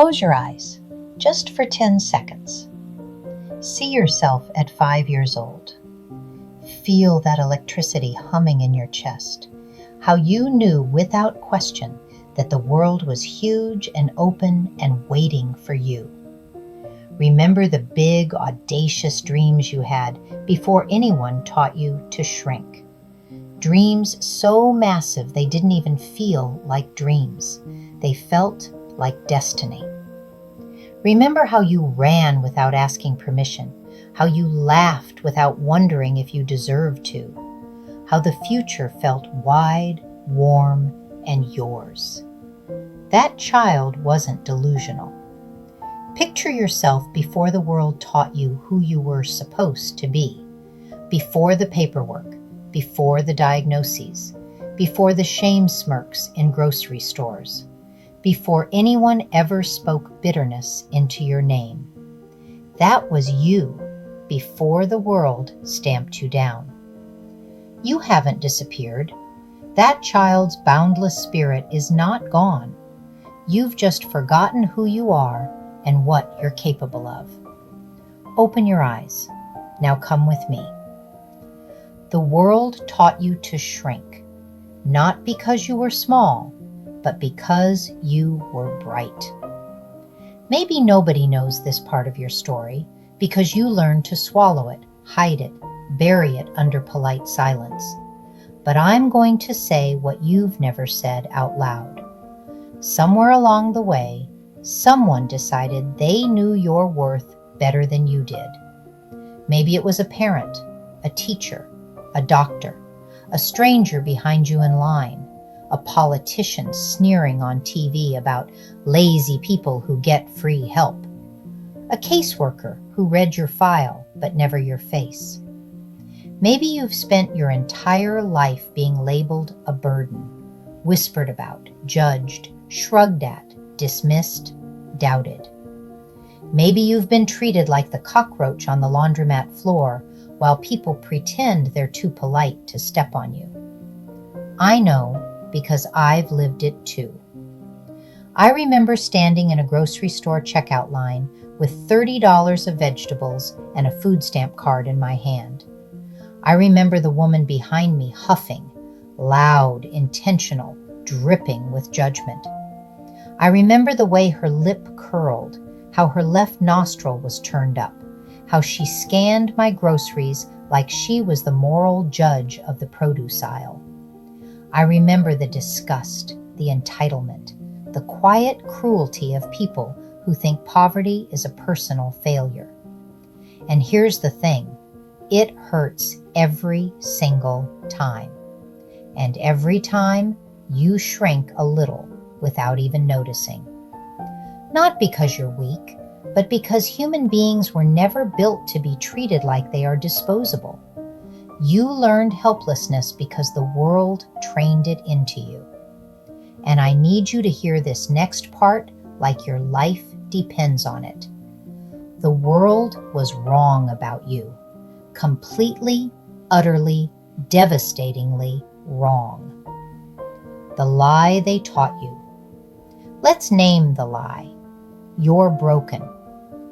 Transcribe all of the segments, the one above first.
Close your eyes, just for 10 seconds. See yourself at 5 years old. Feel that electricity humming in your chest, how you knew without question that the world was huge and open and waiting for you. Remember the big, audacious dreams you had before anyone taught you to shrink. Dreams so massive they didn't even feel like dreams. They felt like destiny. Remember how you ran without asking permission, how you laughed without wondering if you deserved to, how the future felt wide, warm, and yours. That child wasn't delusional. Picture yourself before the world taught you who you were supposed to be, before the paperwork, before the diagnoses, before the shame smirks in grocery stores, before anyone ever spoke bitterness into your name. That was you before the world stamped you down. You haven't disappeared. That child's boundless spirit is not gone. You've just forgotten who you are and what you're capable of. Open your eyes. Now come with me. The world taught you to shrink, not because you were small, but because you were bright. Maybe nobody knows this part of your story because you learned to swallow it, hide it, bury it under polite silence. But I'm going to say what you've never said out loud. Somewhere along the way, someone decided they knew your worth better than you did. Maybe it was a parent, a teacher, a doctor, a stranger behind you in line, a politician sneering on TV about lazy people who get free help, a caseworker who read your file but never your face. Maybe you've spent your entire life being labeled a burden, whispered about, judged, shrugged at, dismissed, doubted. Maybe you've been treated like the cockroach on the laundromat floor while people pretend they're too polite to step on you. I know because I've lived it too. I remember standing in a grocery store checkout line with $30 of vegetables and a food stamp card in my hand. I remember the woman behind me huffing, loud, intentional, dripping with judgment. I remember the way her lip curled, how her left nostril was turned up, how she scanned my groceries like she was the moral judge of the produce aisle. I remember the disgust, the entitlement, the quiet cruelty of people who think poverty is a personal failure. And here's the thing, it hurts every single time. And every time you shrink a little without even noticing. Not because you're weak, but because human beings were never built to be treated like they are disposable. You learned helplessness because the world trained it into you. And I need you to hear this next part like your life depends on it. The world was wrong about you. Completely, utterly, devastatingly wrong. The lie they taught you. Let's name the lie. You're broken.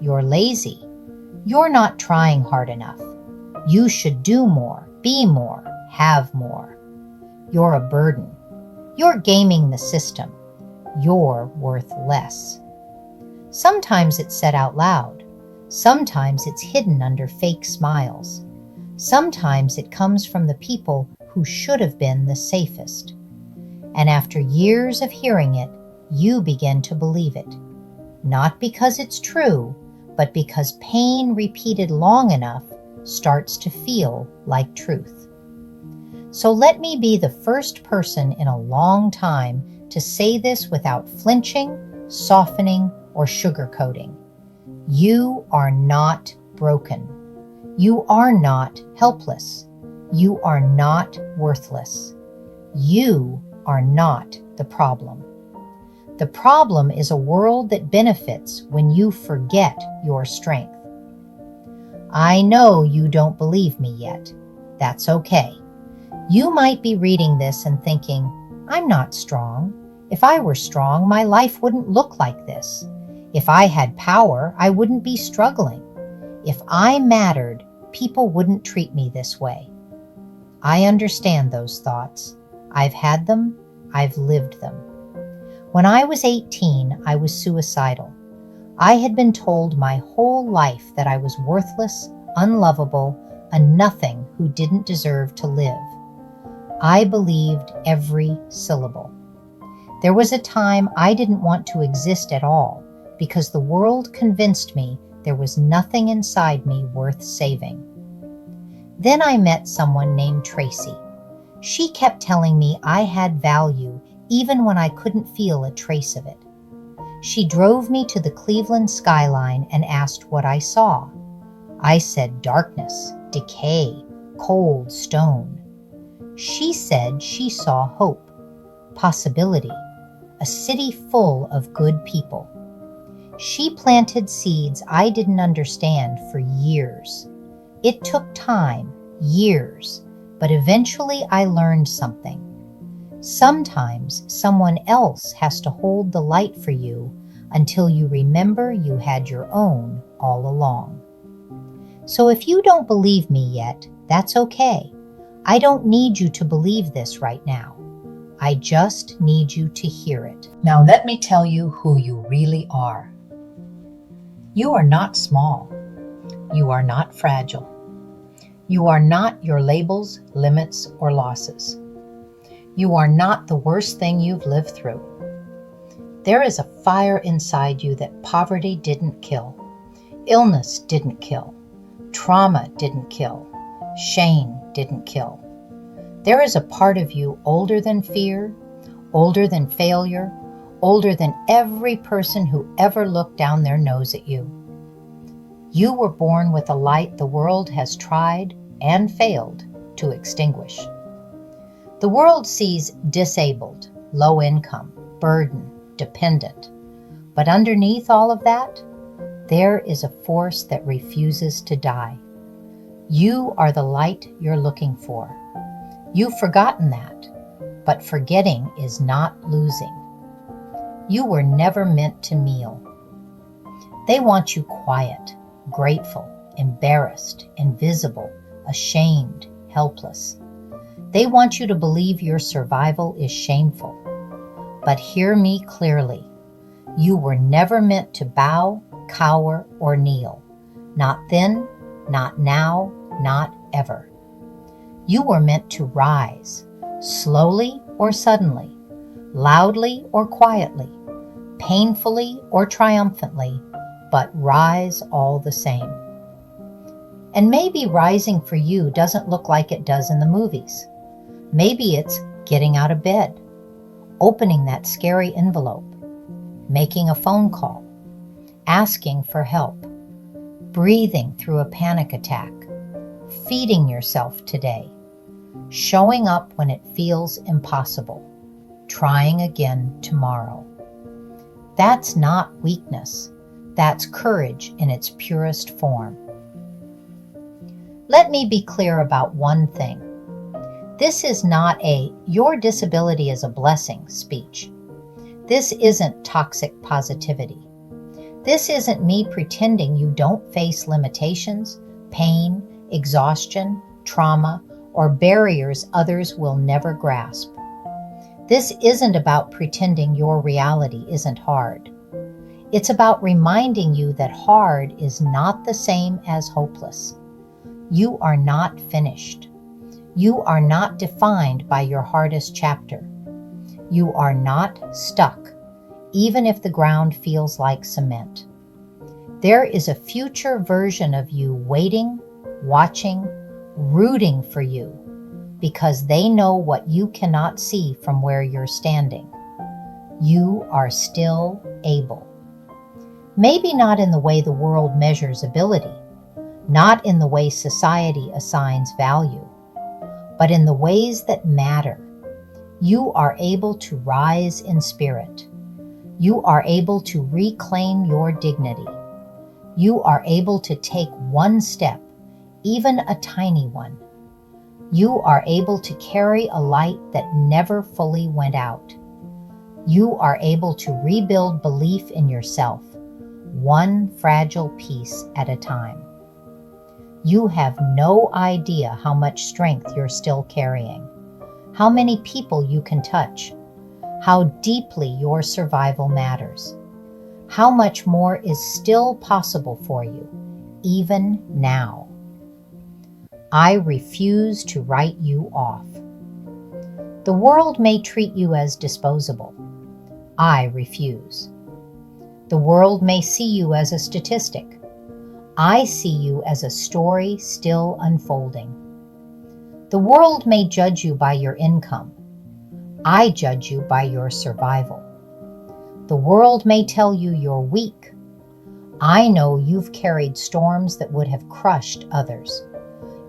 You're lazy. You're not trying hard enough. You should do more, be more, have more. You're a burden. You're gaming the system. You're worth less. Sometimes it's said out loud. Sometimes it's hidden under fake smiles. Sometimes it comes from the people who should have been the safest. And after years of hearing it, you begin to believe it. Not because it's true, but because pain repeated long enough starts to feel like truth. So let me be the first person in a long time to say this without flinching, softening, or sugarcoating. You are not broken. You are not helpless. You are not worthless. You are not the problem. The problem is a world that benefits when you forget your strength. I know you don't believe me yet. That's okay. You might be reading this and thinking, I'm not strong. If I were strong, my life wouldn't look like this. If I had power, I wouldn't be struggling. If I mattered, people wouldn't treat me this way. I understand those thoughts. I've had them. I've lived them. When I was 18, I was suicidal. I had been told my whole life that I was worthless, unlovable, a nothing who didn't deserve to live. I believed every syllable. There was a time I didn't want to exist at all because the world convinced me there was nothing inside me worth saving. Then I met someone named Tracy. She kept telling me I had value even when I couldn't feel a trace of it. She drove me to the Cleveland skyline and asked what I saw. I said darkness, decay, cold stone. She said she saw hope, possibility, a city full of good people. She planted seeds I didn't understand for years. It took time, years, but eventually I learned something. Sometimes someone else has to hold the light for you until you remember you had your own all along. So if you don't believe me yet, that's okay. I don't need you to believe this right now. I just need you to hear it. Now let me tell you who you really are. You are not small. You are not fragile. You are not your labels, limits, or losses. You are not the worst thing you've lived through. There is a fire inside you that poverty didn't kill, illness didn't kill, trauma didn't kill, shame didn't kill. There is a part of you older than fear, older than failure, older than every person who ever looked down their nose at you. You were born with a light the world has tried and failed to extinguish. The world sees disabled, low income, burden, dependent. But underneath all of that, there is a force that refuses to die. You are the light you're looking for. You've forgotten that, but forgetting is not losing. You were never meant to kneel. They want you quiet, grateful, embarrassed, invisible, ashamed, helpless. They want you to believe your survival is shameful. But hear me clearly. You were never meant to bow, cower, or kneel. Not then, not now, not ever. You were meant to rise, slowly or suddenly, loudly or quietly, painfully or triumphantly, but rise all the same. And maybe rising for you doesn't look like it does in the movies. Maybe it's getting out of bed, opening that scary envelope, making a phone call, asking for help, breathing through a panic attack, feeding yourself today, showing up when it feels impossible, trying again tomorrow. That's not weakness. That's courage in its purest form. Let me be clear about one thing. This is not a "your disability is a blessing" speech. This isn't toxic positivity. This isn't me pretending you don't face limitations, pain, exhaustion, trauma, or barriers others will never grasp. This isn't about pretending your reality isn't hard. It's about reminding you that hard is not the same as hopeless. You are not finished. You are not defined by your hardest chapter. You are not stuck, even if the ground feels like cement. There is a future version of you waiting, watching, rooting for you, because they know what you cannot see from where you're standing. You are still able. Maybe not in the way the world measures ability, not in the way society assigns value, but in the ways that matter. You are able to rise in spirit. You are able to reclaim your dignity. You are able to take one step, even a tiny one. You are able to carry a light that never fully went out. You are able to rebuild belief in yourself, one fragile piece at a time. You have no idea how much strength you're still carrying, how many people you can touch, how deeply your survival matters, how much more is still possible for you, even now. I refuse to write you off. The world may treat you as disposable. I refuse. The world may see you as a statistic. I see you as a story still unfolding. The world may judge you by your income. I judge you by your survival. The world may tell you you're weak. I know you've carried storms that would have crushed others.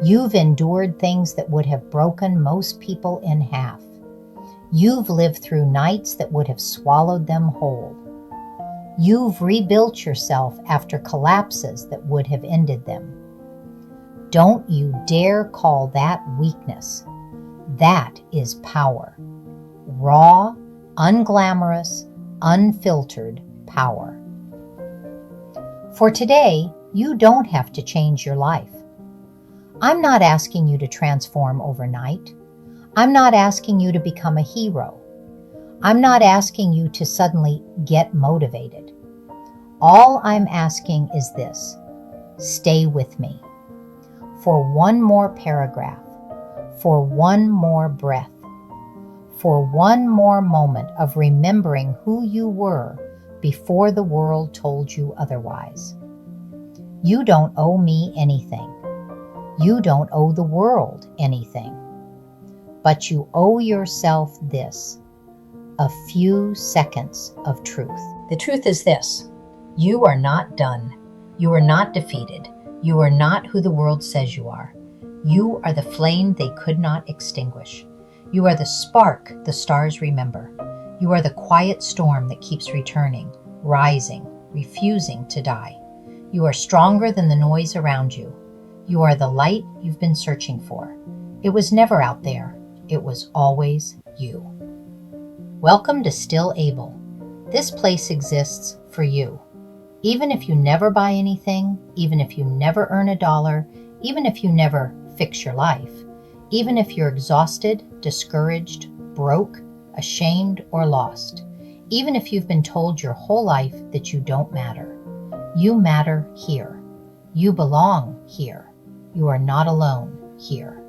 You've endured things that would have broken most people in half. You've lived through nights that would have swallowed them whole. You've rebuilt yourself after collapses that would have ended them. Don't you dare call that weakness. That is power. Raw, unglamorous, unfiltered power. For today, you don't have to change your life. I'm not asking you to transform overnight. I'm not asking you to become a hero. I'm not asking you to suddenly get motivated. All I'm asking is this: stay with me for one more paragraph, for one more breath, for one more moment of remembering who you were before the world told you otherwise. You don't owe me anything. You don't owe the world anything. But you owe yourself this: a few seconds of truth. The truth is this: you are not done. You are not defeated. You are not who the world says you are. You are the flame they could not extinguish. You are the spark the stars remember. You are the quiet storm that keeps returning, rising, refusing to die. You are stronger than the noise around you. You are the light you've been searching for. It was never out there. It was always you. Welcome to Still Able. This place exists for you. Even if you never buy anything, even if you never earn $1, even if you never fix your life, even if you're exhausted, discouraged, broke, ashamed, or lost, even if you've been told your whole life that you don't matter, you matter here. You belong here. You are not alone here.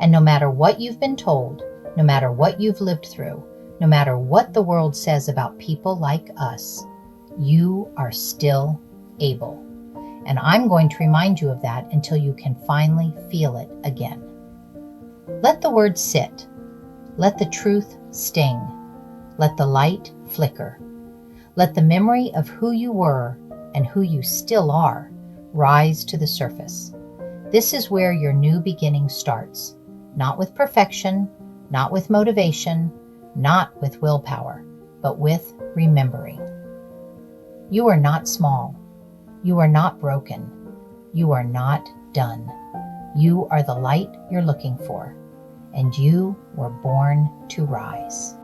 And no matter what you've been told, no matter what you've lived through, no matter what the world says about people like us, you are still able. And I'm going to remind you of that until you can finally feel it again. Let the words sit. Let the truth sting. Let the light flicker. Let the memory of who you were and who you still are rise to the surface. This is where your new beginning starts. Not with perfection, not with motivation, not with willpower, but with remembering. You are not small. You are not broken. You are not done. You are the light you're looking for, and you were born to rise.